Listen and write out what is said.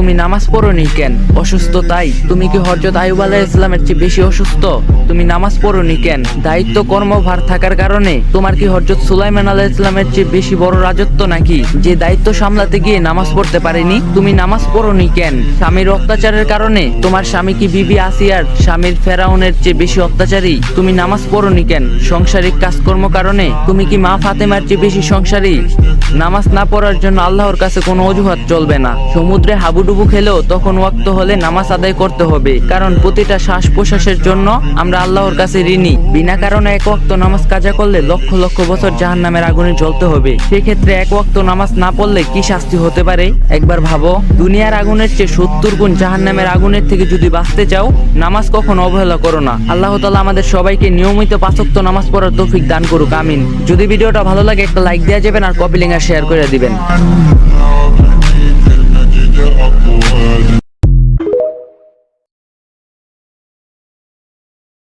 তুমি নামাজ পড়োনি কেন? অসুস্থ তাই? তুমি কি হযরত আইয়ুব আলাইহিস সালামের চেয়ে বেশি অসুস্থ? তুমি নামাজ পড়োনি কেন? দায়িত্ব কর্মভার থাকার কারণে? তোমার কি হযরত সুলাইমান আলাইহিস সালামের চেয়ে বেশি বড় রাজত্ব নাকি, যে দায়িত্ব সামলাতে গিয়ে নামাজ পড়তে পারেনি? তুমি নামাজ পড়োনি কেন? স্বামীর অত্যাচারের কারণে? তোমার স্বামী কি বিবি আসিয়ার স্বামীর ফেরাউনের চেয়ে বেশি অত্যাচারী? তুমি নামাজ পড়োনি কেন? সংসারিক কাজকর্ম কারণে? তুমি কি মা ফাতেমার চেয়ে বেশি সংসারী? নামাজ না পড়ার জন্য আল্লাহর কাছে কোনো অজুহাত চলবে না। সমুদ্রে হাবুডুবু খেলেও তখন ওয়াক্ত হলে নামাজ আদায় করতে হবে, কারণ প্রতিটা শ্বাস প্রশ্বাসের জন্য আমরা আল্লাহর কাছে ঋণী। বিনা কারণে এক ওয়াক্ত নামাজ কাজা করলে লক্ষ লক্ষ বছর জাহান্নামের আগুনে জ্বলতে হবে। সেক্ষেত্রে এক ওয়াক্ত নামাজ না পড়লে কি শাস্তি হতে পারে একবার ভাবো। দুনিয়ার আগুনের চেয়ে 70 গুণ জাহান্নামের আগুনের থেকে যদি বাঁচতে চাও, নামাজ কখনো অবহেলা করো না। আল্লাহ তাআলা আমাদের সবাইকে নিয়মিত 5 ওয়াক্ত নামাজ পড়ার তৌফিক দান করুক, আমিন। যদি ভিডিওটা ভালো লাগে একটা লাইক দেওয়া যাবেন, আর কপি লিংক আর শেয়ার করে দিবেন।